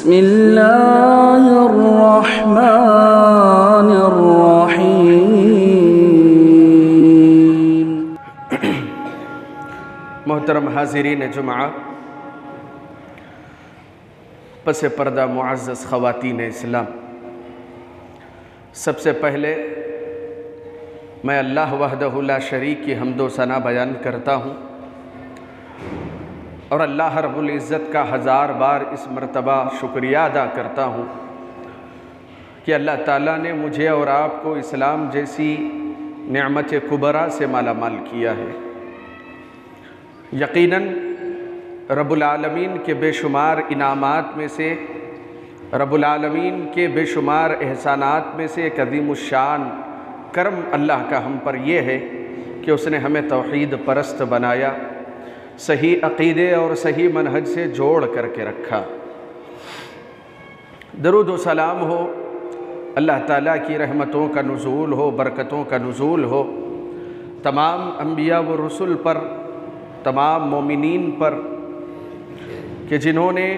बिस्मिल्लाहिर्रहमानिर्रहीम। मोहतरम हाज़िरीन जुमा, पस पर्दा मुअज़्ज़ज़ ख़वातीन इस्लाम, सबसे पहले मैं अल्लाह वहदहु ला शरीक की हम्दो सना बयान करता हूँ और अल्लाह रब्बुल इज़्ज़त का हज़ार बार इस मर्तबा शुक्रिया अदा करता हूँ कि अल्लाह ताला ने मुझे और आपको इस्लाम जैसी नेमत कुबरा से माला माल किया है। यकीनन रब्बुल आलमीन के बेशुमार इनामात में से, रब्बुल आलमीन के बेशुमार एहसानात में से एक अज़ीमुश्शान करम अल्लाह का हम पर यह है कि उसने हमें तौहीद परस्त बनाया, सही अक़ीदे और सही मनहज से जोड़ करके रखा। दरूद व सलाम हो अल्लाह ताला की रहमतों का नुज़ूल हो, बरकतों का नुज़ूल हो तमाम अंबिया व रसूल पर, तमाम मोमिनीन पर कि जिन्होंने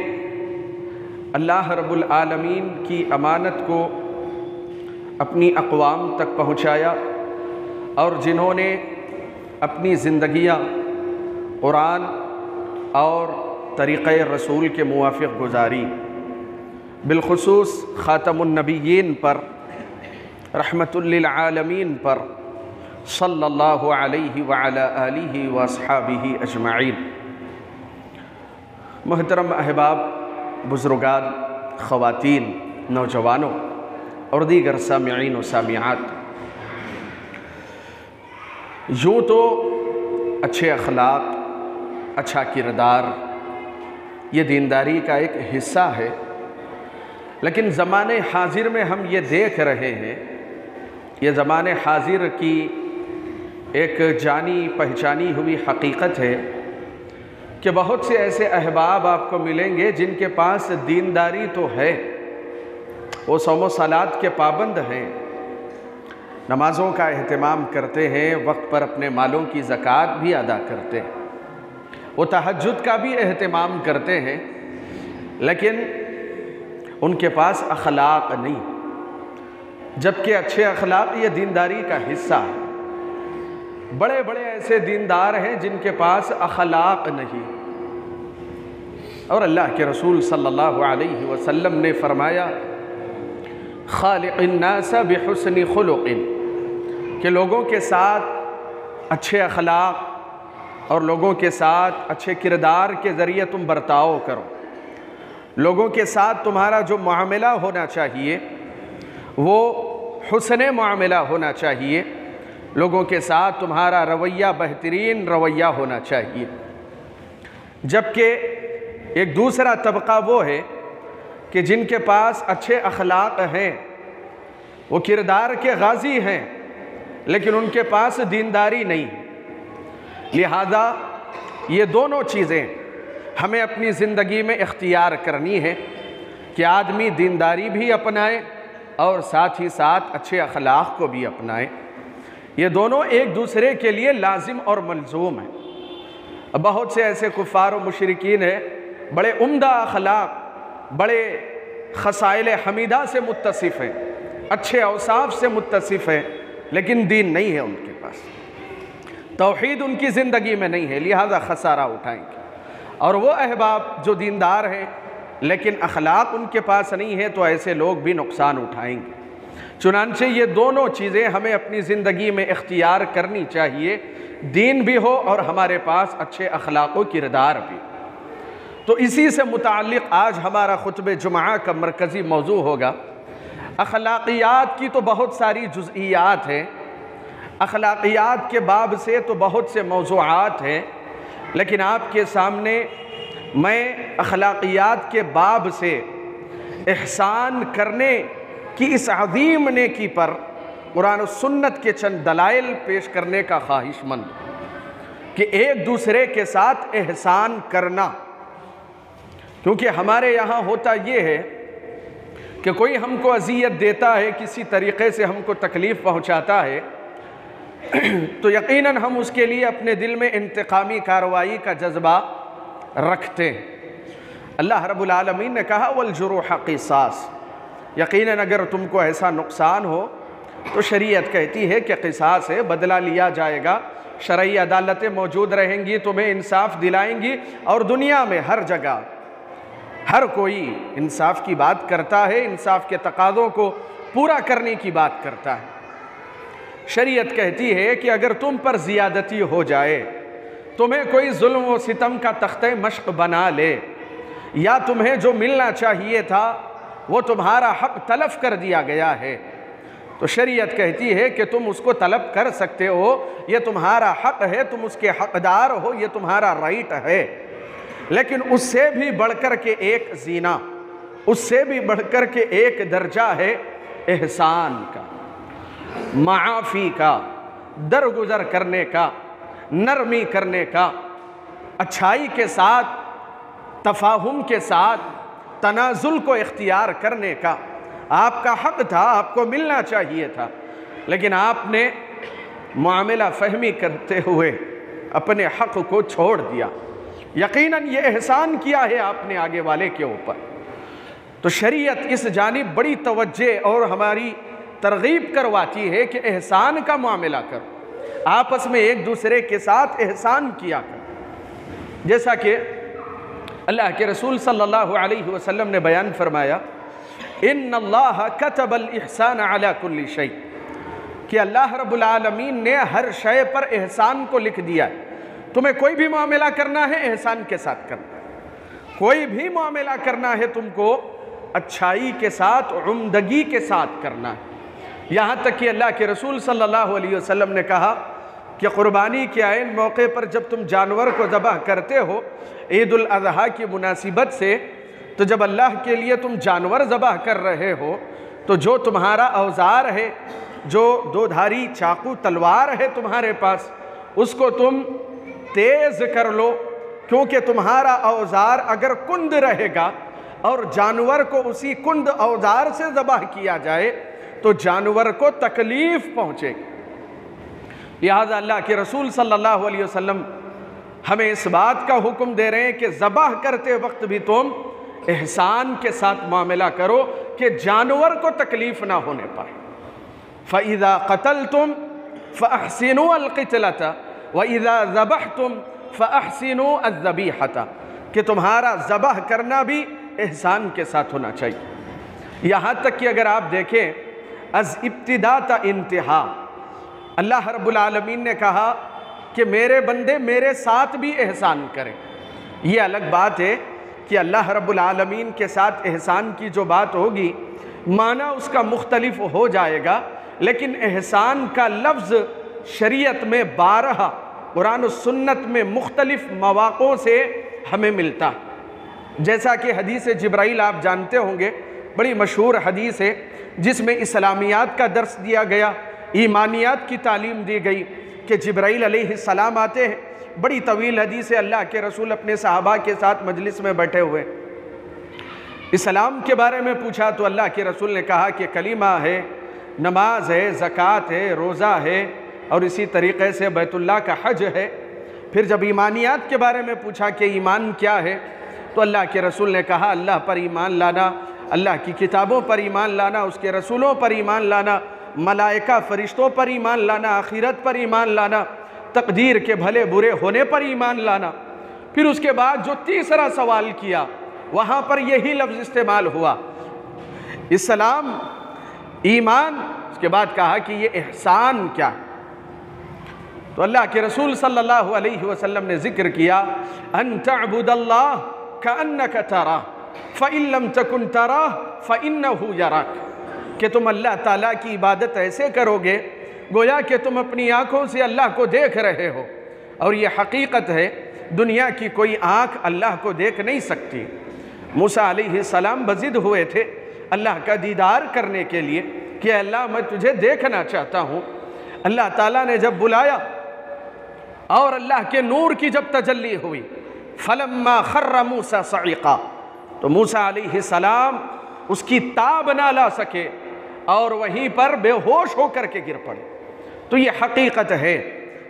अल्लाह रब्बुल आलमीन की अमानत को अपनी अक़वाम तक पहुँचाया और जिन्होंने अपनी ज़िंदगियाँ कुरान और तरीक़े रसूल के मुवाफ़िक़ गुजारी। बिलख़ुसूस ख़ातमुन नबिय्यीन पर, रहमतुल लिल आलमीन पर सल्लल्लाहु अलैहि व अला आलिहि व अस्हाबिहि अजमाइन। मोहतरम अहबाब, बुज़ुर्गान, ख़वातीन, नौजवानों और दीगर सामिईन व सामिआत, यूँ तो अच्छे अखलाक, अच्छा किरदार ये दीनदारी का एक हिस्सा है, लेकिन ज़माने हाजिर में हम ये देख रहे हैं, ये ज़माने हाजिर की एक जानी पहचानी हुई हकीकत है कि बहुत से ऐसे अहबाब आपको मिलेंगे जिनके पास दीनदारी तो है, वो सौम सलात के पाबंद हैं, नमाज़ों का एहतमाम करते हैं, वक्त पर अपने मालों की ज़कात भी अदा करते हैं, वो तहज्जुद का भी एहतमाम करते हैं, लेकिन उनके पास अखलाक नहीं, जबकि अच्छे अखलाक ये दीनदारी का हिस्सा है। बड़े बड़े ऐसे दीनदार हैं जिनके पास अखलाक नहीं, और अल्लाह के रसूल सल्लल्लाहु अलैहि वसल्लम ने फरमाया खालिक़िन नास बिहुस्नि खुलुक़िन, कि लोगों के साथ अच्छे अखलाक और लोगों के साथ अच्छे किरदार के ज़रिए तुम बर्ताव करो। लोगों के साथ तुम्हारा जो मामला होना चाहिए वो हुस्ने मामला होना चाहिए, लोगों के साथ तुम्हारा रवैया बेहतरीन रवैया होना चाहिए। जबकि एक दूसरा तबका वो है कि जिनके पास अच्छे अखलाक हैं, वो किरदार के गाजी हैं, लेकिन उनके पास दीनदारी नहीं। लिहाजा ये दोनों चीज़ें हमें अपनी ज़िंदगी में इख्तियार करनी है कि आदमी दीनदारी भी अपनाए और साथ ही साथ अच्छे अखलाक को भी अपनाए। ये दोनों एक दूसरे के लिए लाजिम और मलजूम है। बहुत से ऐसे कुफ़ार व मुशरिकीन हैं, बड़े उम्दा अखलाक, बड़े खसाइल हमीदा से मुत्तसिफ़ हैं, अच्छे औसाफ से मुत्तसिफ़ हैं, लेकिन दीन नहीं है उनके पास, तौहीद उनकी ज़िंदगी में नहीं है, लिहाजा खसारा उठाएंगे। और वो अहबाब जो दीनदार हैं लेकिन अखलाक उनके पास नहीं है, तो ऐसे लोग भी नुकसान उठाएंगे। चुनांचे ये दोनों चीज़ें हमें अपनी ज़िंदगी में इख्तियार करनी चाहिए, दीन भी हो और हमारे पास अच्छे अखलाक व किरदार भी। तो इसी से मुताल्लिक़ आज हमारा खुतबे जुमा का मरकज़ी मौजू होगा। अखलाकियात की तो बहुत सारी जुज़इयात हैं, अखलाकियात के बाब से तो बहुत से मौज़ूआत हैं, लेकिन आपके सामने मैं अखलाकियात के बाब से एहसान करने की इस अज़ीम नेकी पर कुरान और सुन्नत के चंद दलाइल पेश करने का ख्वाहिशमंद कि एक दूसरे के साथ एहसान करना। क्योंकि हमारे यहाँ होता ये है कि कोई हमको अज़ियत देता है, किसी तरीक़े से हमको तकलीफ़ पहुँचाता है, तो यकीनन हम उसके लिए अपने दिल में इंतकामी कार्रवाई का जज्बा रखते हैं। अल्लाह रब्बुल आलमीन ने कहा वल जुरूह क़िसास, यकीनन अगर तुमको ऐसा नुकसान हो तो शरीयत कहती है कि क़िसास है, बदला लिया जाएगा। शरई अदालतें मौजूद रहेंगी, तुम्हें इंसाफ दिलाएंगी। और दुनिया में हर जगह हर कोई इंसाफ की बात करता है, इंसाफ के तकाज़ों को पूरा करने की बात करता है। शरीयत कहती है कि अगर तुम पर ज़ियादती हो जाए, तुम्हें कोई जुल्म व सितम का तख्ते मश्क बना ले, या तुम्हें जो मिलना चाहिए था वो तुम्हारा हक तलफ कर दिया गया है, तो शरीयत कहती है कि तुम उसको तलब कर सकते हो, ये तुम्हारा हक है, तुम उसके हकदार हो, ये तुम्हारा राइट है। लेकिन उससे भी बढ़कर के एक ज़ीना, उससे भी बढ़कर के एक दर्जा है एहसान का, माफ़ी का, दरगुजर करने का, नरमी करने का, अच्छाई के साथ, तफाहुम के साथ तनाजुल को इख्तियार करने का। आपका हक था, आपको मिलना चाहिए था, लेकिन आपने मामला फहमी करते हुए अपने हक को छोड़ दिया। यकीनन ये एहसान किया है आपने आगे वाले के ऊपर। तो शरीयत इस जानिब बड़ी तवज्जो और हमारी तरगीब करवाती है कि एहसान का मामला करो, आपस में एक दूसरे के साथ एहसान किया करो। जैसा कि अल्लाह के रसूल सल्लल्लाहु अलैहि वसल्लम ने बयान फरमाया, इन्नल्लाह कतबल इहसान अला कुल्ली शै, कि अल्लाह रब्बुल आलमीन ने हर शय पर एहसान को लिख दिया है। तुम्हें कोई भी मामला करना है एहसान के साथ करना है, कोई भी मामला करना है तुमको अच्छाई के साथ, उम्दगी के साथ करना है। यहाँ तक कि अल्लाह के रसूल सल्लल्लाहु अलैहि वसल्लम ने कहा कि क़ुरबानी के आइन मौके पर जब तुम जानवर को ज़बह करते हो ईद उल अज़हा की मुनासिबत से, तो जब अल्लाह के लिए तुम जानवर ज़बह कर रहे हो तो जो तुम्हारा औज़ार है, जो दो-धारी चाकू तलवार है तुम्हारे पास, उसको तुम तेज़ कर लो, क्योंकि तुम्हारा औज़ार अगर कुंद रहेगा और जानवर को उसी कुंद औज़ार से ज़बह किया जाए तो जानवर को तकलीफ़ पहुँचेगी। लिहाजा अल्लाह के रसूल सल्लल्लाहु अलैहि वसल्लम हमें इस बात का हुक्म दे रहे हैं कि ज़बह करते वक्त भी तुम एहसान के साथ मामला करो कि जानवर को तकलीफ़ ना होने पाए। फ़इज़ा क़तलतुम फ़अहसिनु अल-क़ितलता वइज़ा ज़बहतुम फ़अहसिनु अज़्ज़बीहता, कि तुम्हारा ज़बह करना भी एहसान के साथ होना चाहिए। यहाँ तक कि अगर आप देखें अज़ इब्तिदा ता इंतहा, अल्लाह रब्बुल आलमीन ने कहा कि मेरे बंदे मेरे साथ भी एहसान करें। ये अलग बात है कि अल्लाह रब्बुल आलमीन के साथ एहसान की जो बात होगी माना उसका मुख्तलिफ हो जाएगा, लेकिन एहसान का लफ्ज़ शरीयत में 12 कुरान और सुन्नत में मुख्तलिफ मवाक़ों से हमें मिलता। जैसा कि हदीस जिब्राइल आप जानते होंगे, बड़ी मशहूर हदीस है जिसमें इस्लामियात का दर्स दिया गया, ईमानियात की तालीम दी गई कि जिब्राइल अलैहिस्सलाम आते हैं। बड़ी तवील हदीस है, अल्लाह के रसूल अपने सहाबा के साथ मजलिस में बैठे हुए इस्लाम के बारे में पूछा तो अल्लाह के रसूल ने कहा कि कलीमा है, नमाज है, ज़कात है, रोज़ा है और इसी तरीक़े से बैतुल्लाह का हज है। फिर जब ईमानियात के बारे में पूछा कि ईमान क्या है तो अल्लाह के रसूल ने कहा अल्लाह पर ईमान लाना, अल्लाह की किताबों पर ईमान लाना, उसके रसूलों पर ईमान लाना, मलाइका फ़रिश्तों पर ईमान लाना, आखिरत पर ईमान लाना, तकदीर के भले बुरे होने पर ईमान लाना। फिर उसके बाद जो तीसरा सवाल किया वहाँ पर यही लफ्ज़ इस्तेमाल हुआ, इस्लाम, ईमान। उसके बाद कहा कि ये एहसान क्या है। तो अल्लाह के रसूल सल्लल्लाहु अलैहि वसल्लम ने ज़िक्र किया अन तअबुदल्लाह कअन्नका तराह फ़इन लम तकुन तराह फ़इन्नहु यराक, कि तुम अल्लाह ताला की इबादत ऐसे करोगे गोया कि तुम अपनी आँखों से अल्लाह को देख रहे हो। और ये हकीकत है, दुनिया की कोई आँख अल्लाह को देख नहीं सकती। मूसा अलैहिस्सलाम बज़िद हुए थे अल्लाह का दीदार करने के लिए कि अल्लाह मैं तुझे देखना चाहता हूँ। अल्लाह ताला ने जब बुलाया और अल्लाह के नूर की जब तजल्ली हुई, फलम्मा खर्र मूसा सईक़ा, तो मूसा अलैहिस्सलाम उसकी ताब ना ला सके और वहीं पर बेहोश होकर के गिर पड़े। तो ये हकीकत है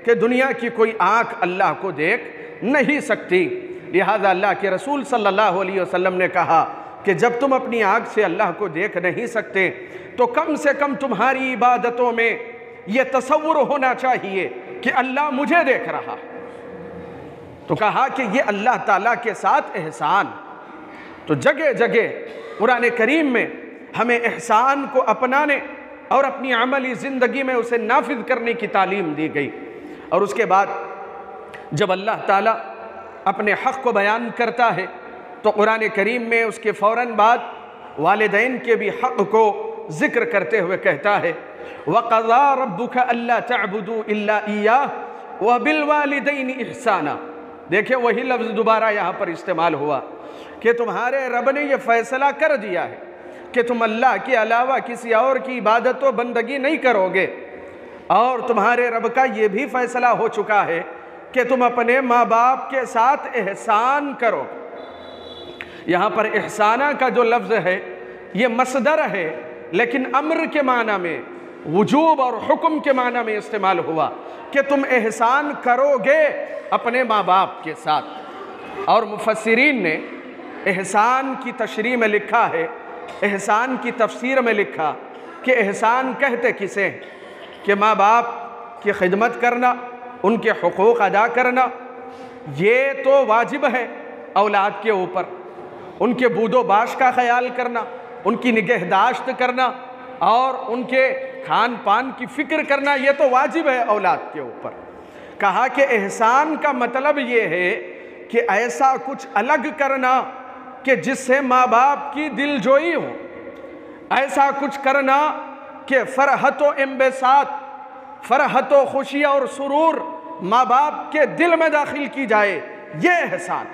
कि दुनिया की कोई आँख अल्लाह को देख नहीं सकती, लिहाजा अल्लाह के रसूल सल्लल्लाहु अलैहि वसल्लम ने कहा कि जब तुम अपनी आँख से अल्लाह को देख नहीं सकते तो कम से कम तुम्हारी इबादतों में ये तसव्वुर होना चाहिए कि अल्लाह मुझे देख रहा। तो कहा कि ये अल्लाह ताला के साथ एहसान। तो जगह जगह कुरान करीम में हमें एहसान को अपनाने और अपनी अमली ज़िंदगी में उसे नाफिज करने की तालीम दी गई। और उसके बाद जब अल्लाह ताला अपने हक़ को बयान करता है तो कुरान करीम में उसके फ़ौरन बाद वालिदैन के भी हक़ को ज़िक्र करते हुए कहता है वक़ज़ा रब्बुका अल्ला तअबुदू इल्ला इय्याहु व बिल वालिदैनि इहसाना। देखिए वही लफ्ज़ दोबारा यहाँ पर इस्तेमाल हुआ कि तुम्हारे रब ने यह फ़ैसला कर दिया है कि तुम अल्लाह के अलावा किसी और की इबादत व बंदगी नहीं करोगे, और तुम्हारे रब का ये भी फ़ैसला हो चुका है कि तुम अपने माँ बाप के साथ एहसान करो। यहाँ पर एहसाना का जो लफ्ज़ है ये मसदर है, लेकिन अम्र के माना में, वजूब और हुक्म के माना में इस्तेमाल हुआ कि तुम एहसान करोगे अपने माँ बाप के साथ। और मुफस्सिरीन ने एहसान की तशरीह में लिखा है, एहसान की तफसीर में लिखा कि एहसान कहते किसे कि माँ बाप की खिदमत करना, उनके हुकूक अदा करना, ये तो वाजिब है औलाद के ऊपर। उनके बूदो बाश का ख्याल करना, उनकी निगहदाश्त करना और उनके खान पान की फ़िक्र करना, ये तो वाजिब है औलाद के ऊपर। कहा कि एहसान का मतलब ये है कि ऐसा कुछ अलग करना कि जिससे माँ बाप की दिलजोई हो, ऐसा कुछ करना कि फ़रहत व इम्बसात, फ़रहत व खुशी और सुरूर माँ बाप के दिल में दाखिल की जाए, ये एहसान।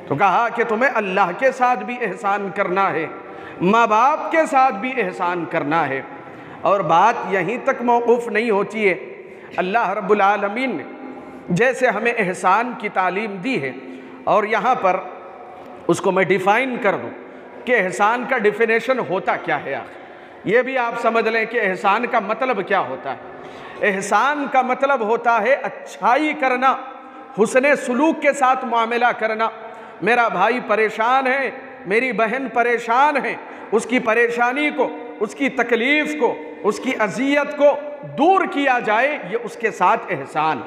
तो कहा कि तुम्हें अल्लाह के साथ भी एहसान करना है, माँ बाप के साथ भी एहसान करना है। और बात यहीं तक मौकूफ़ नहीं होती है। अल्लाह रब्बुल आलमीन ने जैसे हमें एहसान की तालीम दी है, और यहाँ पर उसको मैं डिफ़ाइन कर दूँ कि एहसान का डिफिनेशन होता क्या है। आखिर ये भी आप समझ लें कि एहसान का मतलब क्या होता है। एहसान का मतलब होता है अच्छाई करना, हुस्ने सुलूक के साथ मामला करना। मेरा भाई परेशान है, मेरी बहन परेशान है, उसकी परेशानी को, उसकी तकलीफ़ को, उसकी अज़ियत को दूर किया जाए, ये उसके साथ एहसान।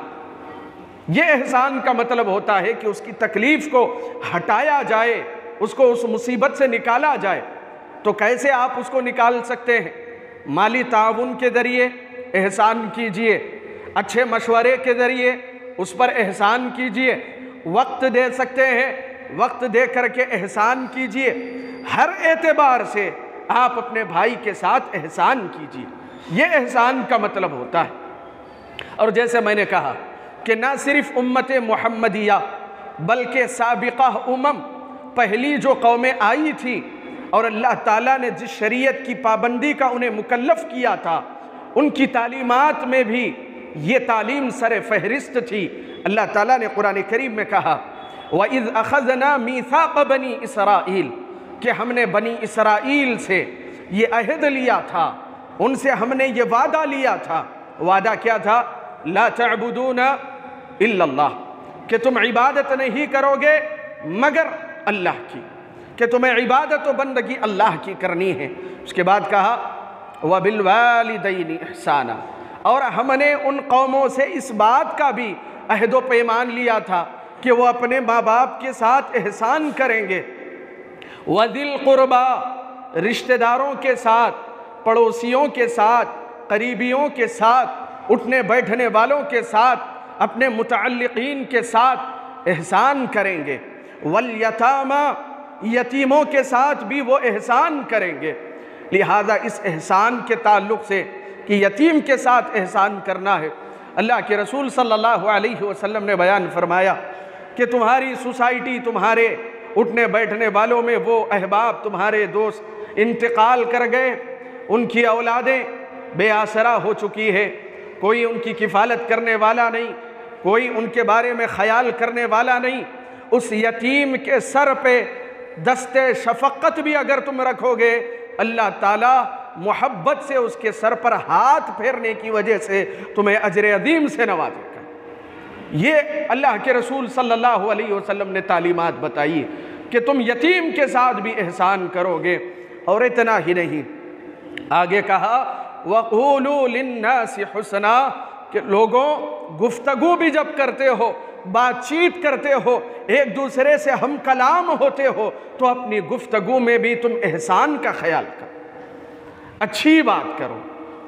ये एहसान का मतलब होता है कि उसकी तकलीफ़ को हटाया जाए, उसको उस मुसीबत से निकाला जाए। तो कैसे आप उसको निकाल सकते हैं? माली ताउन के ज़रिए एहसान कीजिए, अच्छे मशवरे के ज़रिए उस पर एहसान कीजिए, वक्त दे सकते हैं, वक्त दे करके एहसान कीजिए। हर एतबार से आप अपने भाई के साथ एहसान कीजिए, ये एहसान का मतलब होता है। और जैसे मैंने कहा कि ना सिर्फ उम्मत मुहम्मदिया बल्कि साबिक़ा उमम, पहली जो कौमें आई थी और अल्लाह ताला ने जिस शरीयत की पाबंदी का उन्हें मुकल्लफ़ किया था, उनकी तालीमात में भी ये तालीम सर फहरिस्त थी। अल्लाह ताला ने कुरान करीम में कहा वइज़ अख़ज़ना मीसाक़ बनी इसराईल, कि हमने बनी इसराईल से ये अहद लिया था, उनसे हमने ये वादा लिया था। वादा क्या था? ला तअबुदूना इल्लल्लाह, कि तुम इबादत नहीं करोगे मगर अल्लाह की, कि तुम्हें इबादत व बंदगी अल्लाह की करनी है। उसके बाद कहा व बिल वालिदैनि इहसाना, और हमने उन कौमों से इस बात का भी अहद व पैमान लिया था कि वो अपने माँ बाप के साथ एहसान करेंगे। व दिल क़ुरबा, रिश्तेदारों के साथ, पड़ोसियों के साथ, करीबियों के साथ, उठने बैठने वालों के साथ, अपने मुतअल्लिक़ीन के साथ एहसान करेंगे। वल यतामा, यतीमों के साथ भी वो एहसान करेंगे। लिहाजा इस एहसान के ताल्लुक़ से कि यतीम के साथ एहसान करना है, अल्लाह के रसूल सल्लल्लाहु अलैहि वसल्लम ने बयान फरमाया कि तुम्हारी सोसाइटी, तुम्हारे उठने बैठने वालों में वो अहबाब, तुम्हारे दोस्त इंतकाल कर गए, उनकी औलादें बेआसरा हो चुकी है, कोई उनकी किफ़ालत करने वाला नहीं, कोई उनके बारे में ख्याल करने वाला नहीं। उस यतीम के सर पे दस्ते शफ़क़त भी अगर तुम रखोगे, अल्लाह ताला मोहब्बत से उसके सर पर हाथ फेरने की वजह से तुम्हें अजर अदीम से नवाजेगा। ये अल्लाह के रसूल सल्लल्लाहु अलैहि वसल्लम ने तालीमात बताई कि तुम यतीम के साथ भी एहसान करोगे। और इतना ही नहीं, आगे कहा वक़ूलू लिन्नासि हुस्ना, कि लोगों गुफ्तगू भी जब करते हो, बातचीत करते हो, एक दूसरे से हम कलाम होते हो, तो अपनी गुफ्तगू में भी तुम एहसान का ख्याल करो, अच्छी बात करो,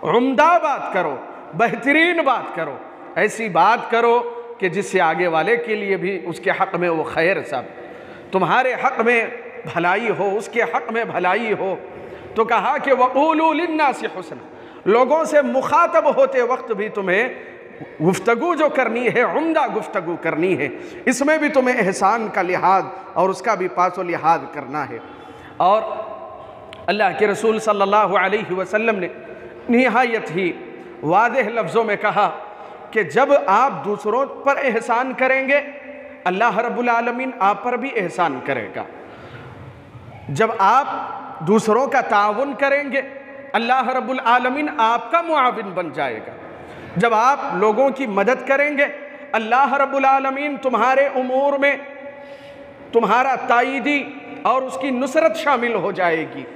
उम्दा बात करो, बेहतरीन बात करो, ऐसी बात करो कि जिससे आगे वाले के लिए भी उसके हक़ में वो खैर, सब तुम्हारे हक़ में भलाई हो, उसके हक़ में भलाई हो। तो कहा कि वक़ूलू लिन्नासि हुस्ना, लोगों से मुखातब होते वक्त भी तुम्हें गुफ्तगू जो करनी है, उम्दा गुफ्तगू करनी है, इसमें भी तुम्हें एहसान का लिहाज और उसका भी पासो लिहाज करना है। और अल्लाह के रसूल सल्लल्लाहु अलैहि वसल्लम ने निहायत ही वाज़ेह लफ्ज़ों में कहा कि जब आप दूसरों पर एहसान करेंगे, अल्लाह रब्बुल आलमीन आप पर भी एहसान करेगा। जब आप दूसरों का ताउन करेंगे, अल्लाह रब्बुल आलमीन आपका मुआविन बन जाएगा। जब आप लोगों की मदद करेंगे, अल्लाह रब्बुल आलमीन तुम्हारे उमूर में तुम्हारा ताईदी और उसकी नुसरत शामिल हो जाएगी।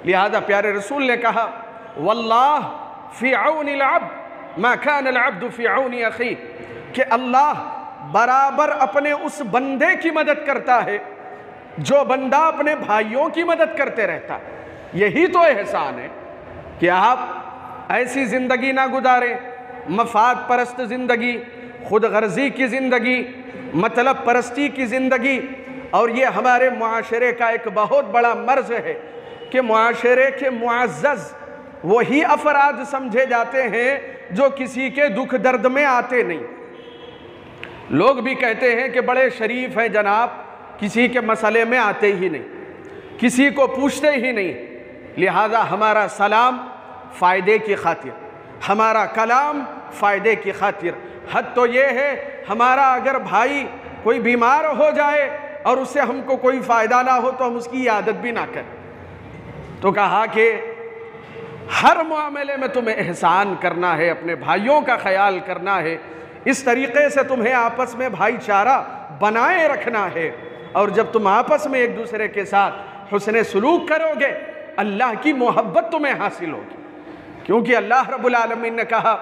लिहाजा प्यारे रसूल ने कहा वल्लाह फ़ी औनिल अब्द मा कानल अब्दु फ़ी औनि अख़ी, कि अल्लाह बराबर अपने उस बंदे की मदद करता है जो बंदा अपने भाइयों की मदद करते रहता है। यही तो एहसान है कि आप ऐसी ज़िंदगी ना गुजारें, मफाद परस्त ज़िंदगी, खुद गर्जी की ज़िंदगी, मतलब परस्ती की ज़िंदगी। और ये हमारे मुआशरे का एक बहुत बड़ा मर्ज़ है कि मुआशरे के मुअज़्ज़ज़ वही अफराद समझे जाते हैं जो किसी के दुख दर्द में आते नहीं। लोग भी कहते हैं कि बड़े शरीफ हैं जनाब, किसी के मसले में आते ही नहीं, किसी को पूछते ही नहीं। लिहाजा हमारा सलाम फ़ायदे की खातिर, हमारा कलाम फ़ायदे की खातिर। हद तो ये है, हमारा अगर भाई कोई बीमार हो जाए और उससे हमको कोई फ़ायदा ना हो तो हम उसकी आदत भी ना करें। तो कहा कि हर मामले में तुम्हें एहसान करना है, अपने भाइयों का ख्याल करना है, इस तरीक़े से तुम्हें आपस में भाईचारा बनाए रखना है। और जब तुम आपस में एक दूसरे के साथ हुस्ने सलूक करोगे, अल्लाह की मोहब्बत तुम्हें हासिल होगी। क्योंकि अल्लाह रब्बुल आलमीन ने कहा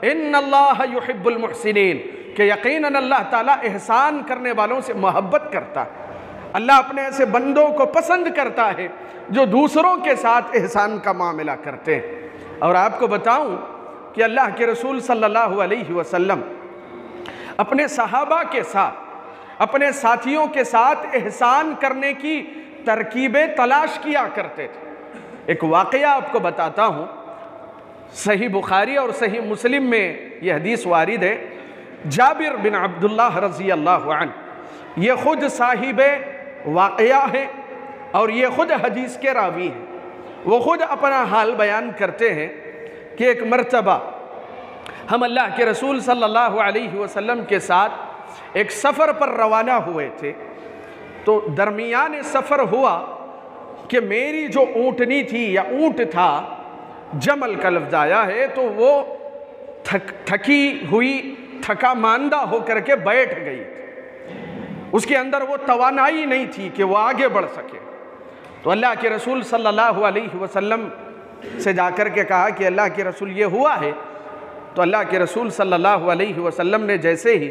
इन्नल्लाह युहिब्बुल मुहसिनीन, कि यकीनन अल्लाह ताला एहसान करने वालों से मोहब्बत करता है। अल्लाह अपने ऐसे बंदों को पसंद करता है जो दूसरों के साथ एहसान का मामला करते हैं। और आपको बताऊं कि अल्लाह के रसूल सल्लल्लाहु अलैहि वसल्लम अपने सहाबा के साथ, अपने साथियों के साथ एहसान करने की तरकीबें तलाश किया करते थे। एक वाक़या आपको बताता हूँ, सही बुखारी और सही मुस्लिम में यह हदीस वारिद है। जाबिर बिन अब्दुल्लाह रज़ी अल्लाहु अन्हु, ये ख़ुद साहिब वाक़या है और ये ख़ुद हदीस के रावी हैं। वो ख़ुद अपना हाल बयान करते हैं कि एक मरतबा हम अल्लाह के रसूल सल्लल्लाहु अलैहि वसल्लम के साथ एक सफ़र पर रवाना हुए थे। तो दरमियान सफ़र हुआ कि मेरी जो ऊँटनी थी या ऊँट था, जमल का लफ्ज़ आया है, तो वो थकी हुई, थका मांदा होकर के बैठ गई। उसके अंदर वो तवानाई नहीं थी कि वो आगे बढ़ सके। तो अल्लाह के रसूल सल्लल्लाहु अलैहि वसल्लम से जाकर के कहा कि अल्लाह के रसूल ये हुआ है। तो अल्लाह के रसूल सल्लल्लाहु अलैहि वसल्लम ने जैसे ही,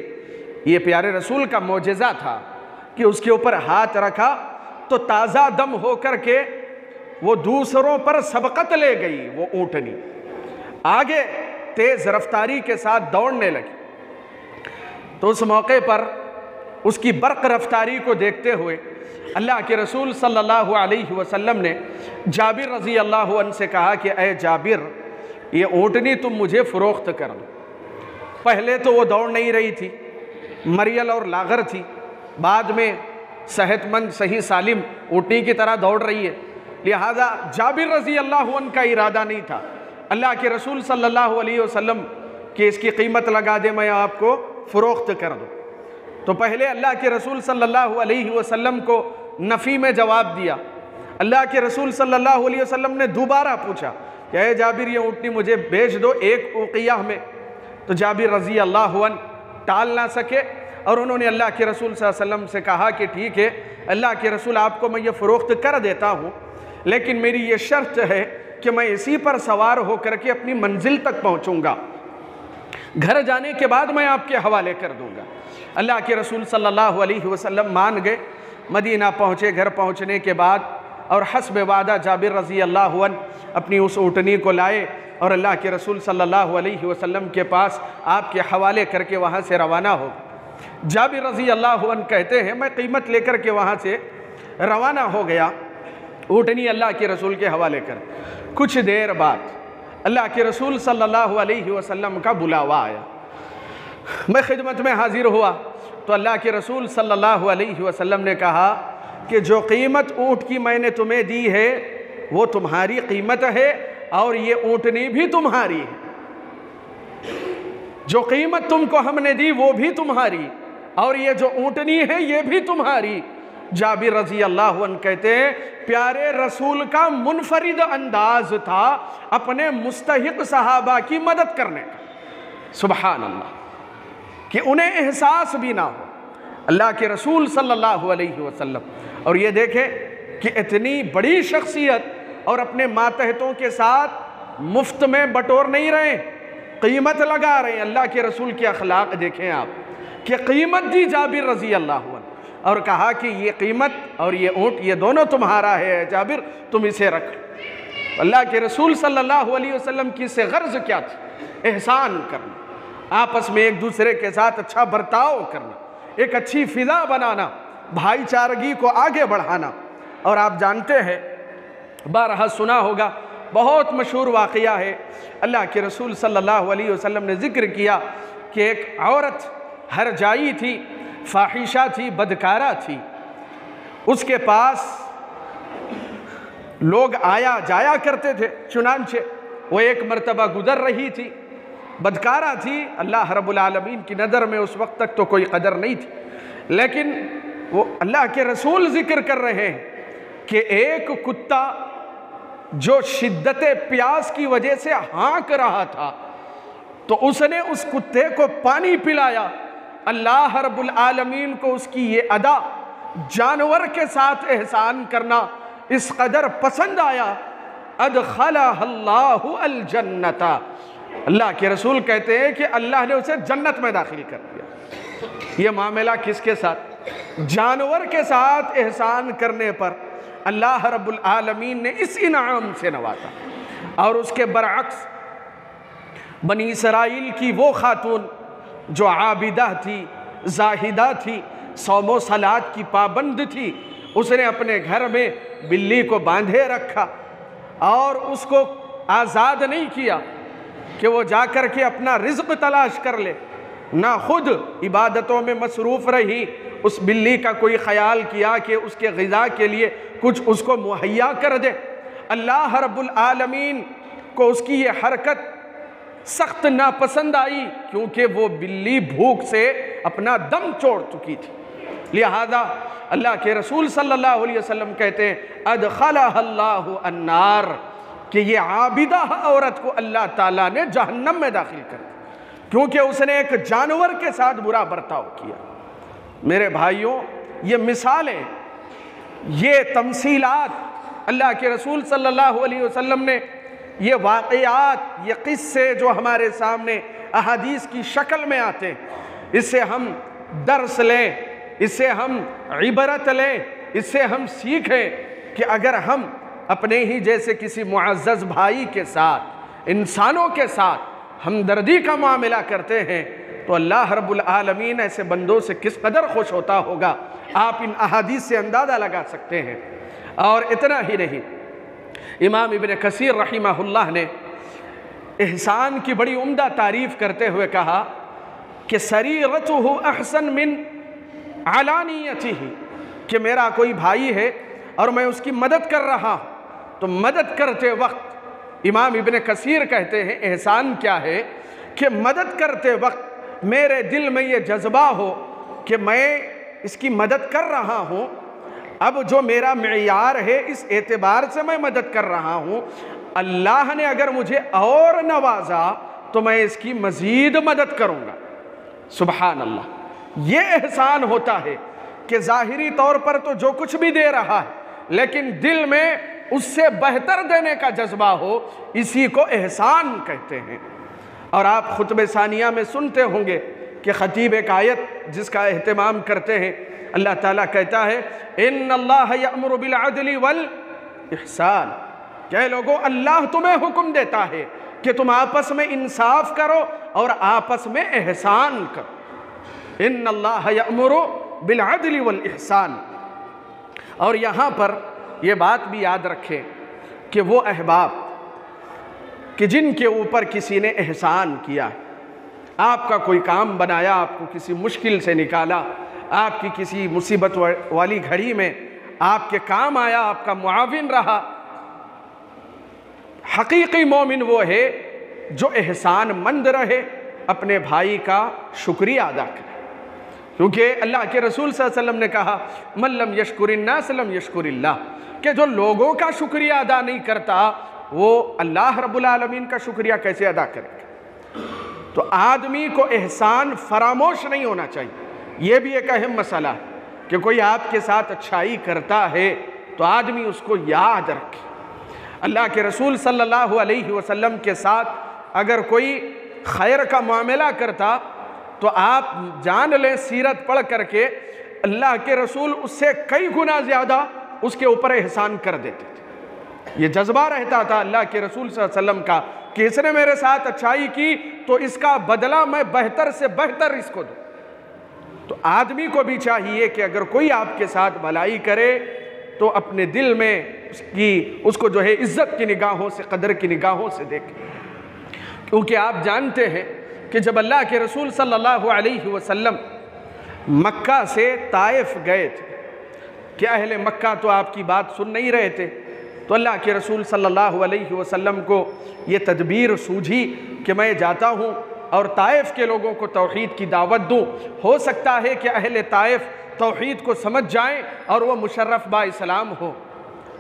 ये प्यारे रसूल का मोजज़ा था कि उसके ऊपर हाथ रखा तो ताज़ा दम होकर के वो दूसरों पर सबकत ले गई। वो ऊँटनी आगे तेज़ रफ्तारी के साथ दौड़ने लगी। तो उस मौके पर उसकी बर्क़ रफ्तारी को देखते हुए अल्लाह के रसूल सल्लल्लाहु अलैहि वसल्लम ने जाबिर रज़ी अल्लाहु अन्हु से कहा कि ऐ जाबिर, ये ऊँटनी तुम मुझे फ़रोख्त कर दो। पहले तो वो दौड़ नहीं रही थी, मरियल और लागर थी, बाद में सेहतमंद सही सालिम ऊँटनी की तरह दौड़ रही है। लिहाजा जाबिर रज़ी अल्लाहु अन्हु का इरादा नहीं था अल्लाह के रसूल सल्लल्लाहु अलैहि वसल्लम कि इसकी कीमत लगा दे, मैं आपको फ़रोख्त कर दूँ। तो पहले अल्लाह के रसूल सल्लल्लाहु अलैहि वसल्लम को नफ़ी में जवाब दिया। अल्लाह के रसूल सल्लल्लाहु अलैहि वसल्लम ने दोबारा पूछा कि ऐ जाबिर, ये ऊँटनी मुझे बेच दो एक उक़िया में। तो जाबिर रज़ी अल्लाहु अन्हु टाल ना सके। और उन्होंने अल्लाह के रसूल सल्लल्लाहु अलैहि वसल्लम से कहा कि ठीक है अल्लाह के रसूल, आपको मैं ये फ़रोख्त कर देता हूँ, लेकिन मेरी ये शर्त है कि मैं इसी पर सवार होकर के अपनी मंजिल तक पहुँचूँगा, घर जाने के बाद मैं आपके हवाले कर दूँगा। अल्लाह के रसूल सल्लल्लाहु अलैहि वसल्लम मान गए। मदीना पहुँचे। घर पहुँचने के बाद और हस्ब वादा जाबिर रज़ी अल्लाहु अन्हु अपनी उस ऊँटनी को लाए और अल्लाह के रसूल सल्लल्लाहु अलैहि वसल्लम के पास आपके हवाले करके वहाँ से रवाना हो। जाबिर रज़ी अल्लाहु अन्हु कहते हैं मैं कीमत लेकर के वहाँ से रवाना हो गया, ऊँटनी अल्लाह के रसूल के हवाले कर। कुछ देर बाद अल्लाह के रसूल सल्लल्लाहु अलैहि वसल्लम का बुलावा आया। मैं खिदमत में हाजिर हुआ तो अल्लाह के रसूल सल्लल्लाहु अलैहि वसल्लम ने कहा कि जो कीमत ऊँट की मैंने तुम्हें दी है वो तुम्हारी कीमत है और ये ऊँटनी भी तुम्हारी है। जो कीमत तुमको हमने दी वो भी तुम्हारी और ये जो ऊँटनी है ये भी तुम्हारी। जाबिर रज़ी अल्लाहु अन्हु कहते हैं प्यारे रसूल का मुनफरिद अंदाज था अपने मुस्तहिक सहाबा की मदद करने का। सुबहान अल्लाह, कि उन्हें एहसास भी ना हो अल्लाह के रसूल सल्लल्लाहु अलैहि वसल्लम। और ये देखें कि इतनी बड़ी शख्सियत और अपने मातहतों के साथ मुफ्त में बटोर नहीं रहे, कीमत लगा रहे हैं। अल्लाह के रसूल के अखलाक देखें आप कि कीमत दी जाबिर रज़ी अल्लाहु अन्हु और कहा कि ये कीमत और ये ऊँट ये दोनों तुम्हारा है जाबिर, तुम इसे रख। अल्लाह के रसूल सल्लल्लाहु अलैहि वसल्लम की से गर्ज क्या थी? एहसान करना, आपस में एक दूसरे के साथ अच्छा बर्ताव करना, एक अच्छी फ़िज़ा बनाना, भाईचारगी को आगे बढ़ाना। और आप जानते हैं बारहा सुना होगा, बहुत मशहूर वाक़या है। अल्लाह के रसूल सल्लल्लाहु अलैहि वसल्लम ने ज़िक्र किया कि एक औरत हरजाई थी, फाहिशा थी, बदकारा थी। उसके पास लोग आया जाया करते थे, चुनांचे वो एक मर्तबा गुजर रही थी, बदकारा थी। अल्लाह रब्बुल आलमीन की नज़र में उस वक्त तक तो कोई कदर नहीं थी, लेकिन वो अल्लाह के रसूल ज़िक्र कर रहे हैं कि एक कुत्ता जो शिद्दत प्यास की वजह से हाँक रहा था तो उसने उस कुत्ते को पानी पिलाया। अल्लाह रब्बुल आलमीन को उसकी ये अदा, जानवर के साथ एहसान करना, इस कदर पसंद आया। अदखलहल्लाहु अल जन्नता, अल्लाह के रसूल कहते हैं कि अल्लाह ने उसे जन्नत में दाखिल कर दिया। ये मामला किसके साथ? जानवर के साथ एहसान करने पर अल्लाह रब्बुल आलमीन ने इस इनाम से नवाजा। और उसके बरअक्स बनी इसराइल की वो खातून जो आबिदा थी, जाहिदा थी, सौमो सलात की पाबंद थी, उसने अपने घर में बिल्ली को बांधे रखा और उसको आज़ाद नहीं किया कि वो जाकर के अपना रिज़्क़ तलाश कर ले, ना खुद इबादतों में मसरूफ़ रही। उस बिल्ली का कोई ख़याल किया कि उसके ग़िज़ा के लिए कुछ उसको मुहैया कर दे। अल्लाह रब्बुल आलमीन को उसकी ये हरकत सख्त नापसंद आई, क्योंकि वो बिल्ली भूख से अपना दम छोड़ चुकी थी। लिहाजा अल्लाह के रसूल सल्लल्लाहु अलैहि वसल्लम कहते हैं अदखलहल्लाहु अन्नार, कि ये आबिदा औरत को अल्लाह ताला ने जहन्नम में दाखिल कर दिया, क्योंकि उसने एक जानवर के साथ बुरा बर्ताव किया। मेरे भाइयों, ये मिसालें, ये तमसीलात अल्लाह के रसूल सल्लल्लाहु अलैहि वसल्लम ने, ये वाक़यात, ये क़िस्से जो हमारे सामने अहादीस की शक्ल में आते हैं, इससे हम दर्स लें, इससे हम इबरत लें, इससे हम सीखें कि अगर हम अपने ही जैसे किसी मुअज़्ज़ज़ भाई के साथ, इंसानों के साथ हमदर्दी का मामला करते हैं तो अल्लाह रब्बुल आलमीन ऐसे बंदों से किस कदर खुश होता होगा, आप इन अहादीस से अंदाज़ा लगा सकते हैं। और इतना ही नहीं, इमाम इब्न कसीर रहिमहुल्लाह ने एहसान की बड़ी उम्दा तारीफ़ करते हुए कहा कि सरीरतुहु अहसन मिन अलानियतिही, कि मेरा कोई भाई है और मैं उसकी मदद कर रहा हूँ, तो मदद करते वक्त इमाम इब्न कसीर कहते हैं एहसान क्या है कि मदद करते वक्त मेरे दिल में ये जज्बा हो कि मैं इसकी मदद कर रहा हूँ, अब जो मेरा मेयार है इस एतबार से मैं मदद कर रहा हूँ, अल्लाह ने अगर मुझे और नवाजा तो मैं इसकी मज़ीद मदद करूँगा। सुबहान अल्लाह। ये एहसान होता है कि ज़ाहिरी तौर पर तो जो कुछ भी दे रहा है, लेकिन दिल में उससे बेहतर देने का जज्बा हो, इसी को एहसान कहते हैं। और आप खुतबे सानिया में सुनते होंगे कि खतीब एक आयत जिसका एहतमाम करते हैं, अल्लाह ताला कहता है इन्नल्लाह यअमुरु बिल अदली वल इहसान। क्या लोगों, अल्लाह तुम्हें हुक्म देता है कि तुम आपस में इंसाफ करो और आपस में एहसान करो। इन्नल्लाह यअमुरु बिल अदली वल इहसान। और यहाँ पर यह बात भी याद रखें कि वो अहबाब कि जिनके ऊपर किसी ने एहसान किया, आपका कोई काम बनाया, आपको किसी मुश्किल से निकाला, आपकी किसी मुसीबत वाली घड़ी में आपके काम आया, आपका मुआविन रहा, हकीकी मोमिन वो है जो एहसान मंद रहे, अपने भाई का शुक्रिया अदा करे। क्योंकि अल्लाह के रसूल सल्लल्लाहु अलैहि वसल्लम ने कहा मन लम यशकुरिन्नास लम यशकुरिल्लाह, कि जो लोगों का शुक्रिया अदा नहीं करता वो अल्लाह रब्बुल आलमीन का शुक्रिया कैसे अदा करेगा। तो आदमी को एहसान फरामोश नहीं होना चाहिए। ये भी एक अहम मसला है कि कोई आपके साथ अच्छाई करता है तो आदमी उसको याद रखे। अल्लाह के रसूल सल्लल्लाहु अलैहि वसल्लम के साथ अगर कोई खैर का मामला करता तो आप जान लें, सीरत पढ़ करके अल्लाह के रसूल उससे कई गुना ज़्यादा उसके ऊपर एहसान कर देते थे। ये जज्बा रहता था अल्लाह के रसूल सल्लल्लाहु अलैहि वसल्लम का कि इसने मेरे साथ अच्छाई की तो इसका बदला मैं बेहतर से बेहतर इसको दूँ। तो आदमी को भी चाहिए कि अगर कोई आपके साथ भलाई करे तो अपने दिल में उसको जो है इज्जत की निगाहों से, कदर की निगाहों से देखें। क्योंकि आप जानते हैं कि जब अल्लाह के रसूल सल्लल्लाहु अलैहि वसल्लम मक्का से ताइफ गए थे, क्या अहले मक्का तो आपकी बात सुन नहीं रहे थे, तो अल्लाह के रसूल सल्लल्लाहु अलैहि वसल्लम को ये तदबीर सूझी कि मैं जाता हूँ और ताइफ के लोगों को तौहीद की दावत दूँ। हो सकता है कि अहले ताइफ तौहीद को समझ जाएं और वह मुशर्रफ बा इस्लाम हो।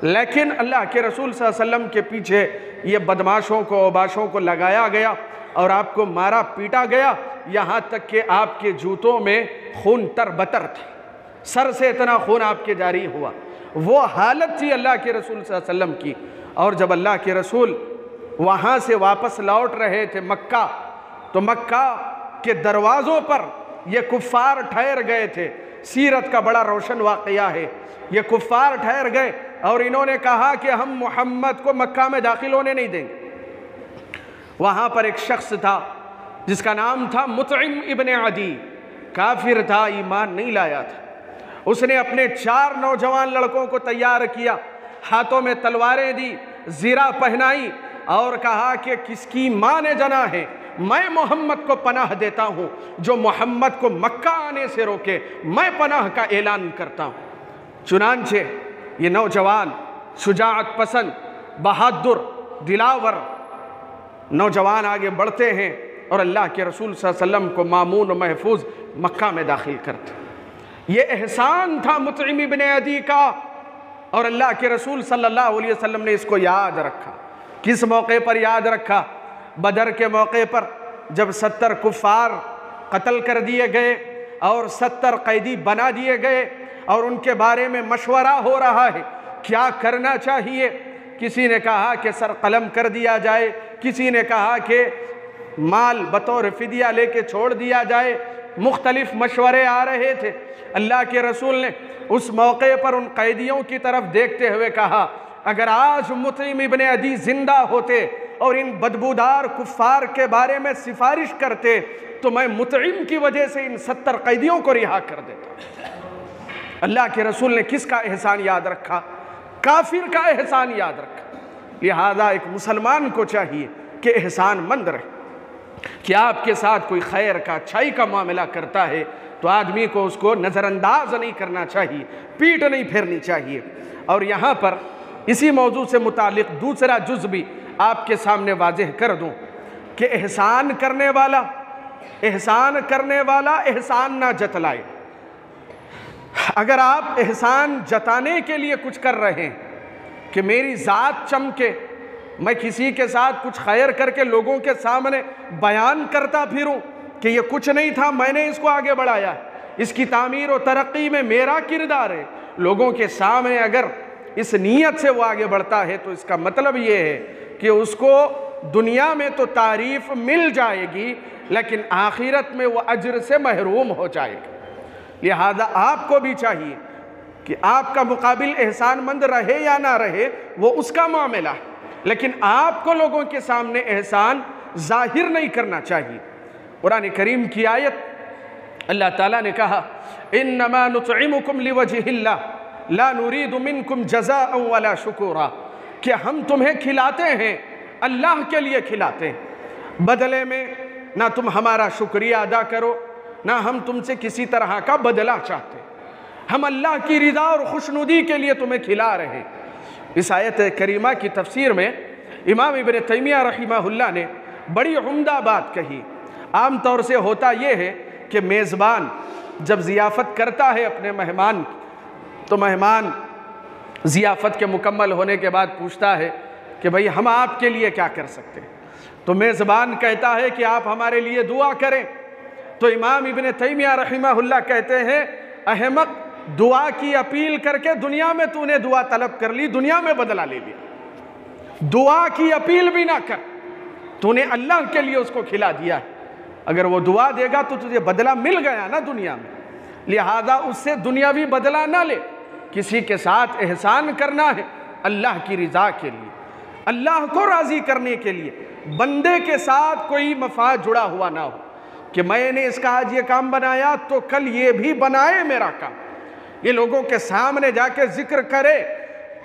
लेकिन अल्लाह के रसूल सल्लल्लाहु अलैहि वसल्लम के पीछे ये बदमाशों को, औबाशों को लगाया गया और आपको मारा पीटा गया, यहाँ तक कि आपके जूतों में खून तरबतर था, सर से इतना खून आपके जारी हुआ। वो हालत थी अल्लाह के रसूल सल्लल्लाहु अलैहि वसल्लम की। और जब अल्लाह के रसूल वहाँ से वापस लौट रहे थे मक्का, तो मक्का के दरवाज़ों पर ये कुफ़ार ठहर गए थे। सीरत का बड़ा रोशन वाक़या है। ये कुफ़ार ठहर गए और इन्होंने कहा कि हम मोहम्मद को मक्का में दाखिल होने नहीं देंगे। वहाँ पर एक शख्स था जिसका नाम था मुतइम इब्ने अदी, काफिर था, ईमान नहीं लाया था। उसने अपने 4 नौजवान लड़कों को तैयार किया, हाथों में तलवारें दी, ज़ीरा पहनाई और कहा कि किसकी माँ ने जना है, मैं मोहम्मद को पनाह देता हूँ, जो मोहम्मद को मक्का आने से रोके मैं पनाह का ऐलान करता हूँ। चुनांचे ये नौजवान शुजाअत पसंद, बहादुर, दिलावर नौजवान आगे बढ़ते हैं और अल्लाह के रसूल सल्लल्लाहु अलैहि वसल्लम को मामून महफूज मक्का में दाखिल करते। ये एहसान था मुतइम इब्ने अदी का और अल्लाह के रसूल सल्लल्लाहु अलैहि वसल्लम ने इसको याद रखा। किस मौके पर याद रखा? बदर के मौके पर जब 70 कुफ़ार कत्ल कर दिए गए और 70 कैदी बना दिए गए और उनके बारे में मशवरा हो रहा है क्या करना चाहिए। किसी ने कहा कि सर कलम कर दिया जाए, किसी ने कहा कि माल बतौर फिदिया लेके छोड़ दिया जाए। मुख्तलिफ मशवरे आ रहे थे। अल्लाह के रसूल ने उस मौके पर उन कैदियों की तरफ देखते हुए कहा, अगर आज मुतइम इब्ने अदी जिंदा होते और इन बदबूदार कुफ़ार के बारे में सिफारिश करते तो मैं मुतइम की वजह से इन 70 कैदियों को रिहा कर देता। अल्लाह के रसूल ने किसका एहसान याद रखा? काफिर का एहसान याद रखा। लिहाजा एक मुसलमान को चाहिए कि एहसान मंद रहे कि आपके साथ कोई खैर का, अच्छाई का मामला करता है तो आदमी को उसको नज़रअंदाज नहीं करना चाहिए, पीठ नहीं फेरनी चाहिए। और यहाँ पर इसी मौजू से मुतालिक दूसरा जुज़ भी आपके सामने वाज़ेह कर दूँ कि एहसान करने वाला एहसान ना जतलाए। अगर आप एहसान जताने के लिए कुछ कर रहे हैं कि मेरी ज़ात चमके, मैं किसी के साथ कुछ खैर करके लोगों के सामने बयान करता फिरूं, कि ये कुछ नहीं था, मैंने इसको आगे बढ़ाया, इसकी तामीर और तरक्की में मेरा किरदार है। लोगों के सामने अगर इस नीयत से वो आगे बढ़ता है तो इसका मतलब ये है कि उसको दुनिया में तो तारीफ मिल जाएगी, लेकिन आखिरत में वो अज्र से महरूम हो जाएगा। लिहाजा आपको भी चाहिए कि आपका मुकाबिल एहसानमंद रहे या ना रहे, वो उसका मामला है, लेकिन आपको लोगों के सामने एहसान जाहिर नहीं करना चाहिए। कुरान करीम की आयत, अल्लाह ताला ने कहा, इन्नमा नुतइमुकुम लिवजहिल्लाह ला नुरीदु मिनकुम जज़ाअन वला शुकुरा, कि हम तुम्हें खिलाते हैं, अल्लाह के लिए खिलाते हैं, बदले में ना तुम हमारा शुक्रिया अदा करो, ना हम तुमसे किसी तरह का बदला चाहते, हम अल्लाह की रिदा और खुशनुदी के लिए तुम्हें खिला रहे। इस आयत करीमा की तफसीर में इमाम इब्न तैमिया रहिमहुल्लाह ने बड़ी उम्दा बात कही। आम तौर से होता यह है कि मेज़बान जब ज़ियाफ़त करता है अपने मेहमान की, तो मेहमान ज़ियाफ़त के मुकम्मल होने के बाद पूछता है कि भाई हम आपके लिए क्या कर सकते हैं। तो मेज़बान कहता है कि आप हमारे लिए दुआ करें। तो इमाम इब्न तैमिया रहिमहुल्लाह कहते हैं, अहमक, दुआ की अपील करके दुनिया में तूने दुआ तलब कर ली, दुनिया में बदला ले लिया। दुआ की अपील भी ना कर, तूने अल्लाह के लिए उसको खिला दिया है। अगर वो दुआ देगा तो तुझे बदला मिल गया ना दुनिया में, लिहाजा उससे दुनियावी बदला ना ले। किसी के साथ एहसान करना है अल्लाह की रिजा के लिए, अल्लाह को राज़ी करने के लिए, बंदे के साथ कोई मफाद जुड़ा हुआ ना हो कि मैंने इसका आज ये काम बनाया तो कल ये भी बनाए मेरा काम, ये लोगों के सामने जाके जिक्र करे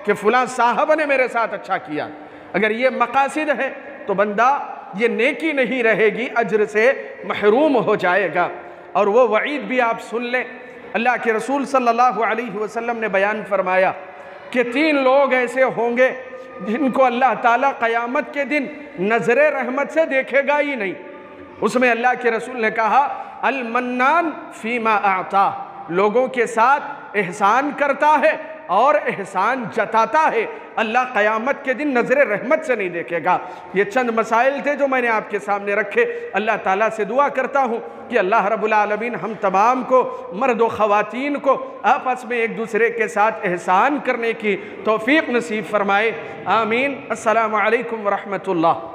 कि फलां साहब ने मेरे साथ अच्छा किया। अगर ये मकासिद है तो बंदा ये नेकी नहीं रहेगी, अज्र से महरूम हो जाएगा। और वो वईद भी आप सुन लें, अल्लाह के रसूल सल्लल्लाहु अलैहि वसल्लम ने बयान फरमाया कि 3 लोग ऐसे होंगे जिनको अल्लाह ताला क़यामत के दिन नज़रे रहमत से देखेगा ही नहीं। उसमें अल्लाह के रसूल ने कहा, अल मन्नान फ़ीमा आता, लोगों के साथ एहसान करता है और एहसान जताता है, अल्लाह क़यामत के दिन नज़र रहमत से नहीं देखेगा। ये चंद मसाइल थे जो मैंने आपके सामने रखे। अल्लाह ताला से दुआ करता हूँ कि अल्लाह रब्बुल आलमीन हम तमाम को, मर्द व ख़वातीन को, आपस में एक दूसरे के साथ एहसान करने की तौफ़ीक़ नसीब फ़रमाए। आमीन। अस्सलामु अलैकुम व रहमतुल्लाह।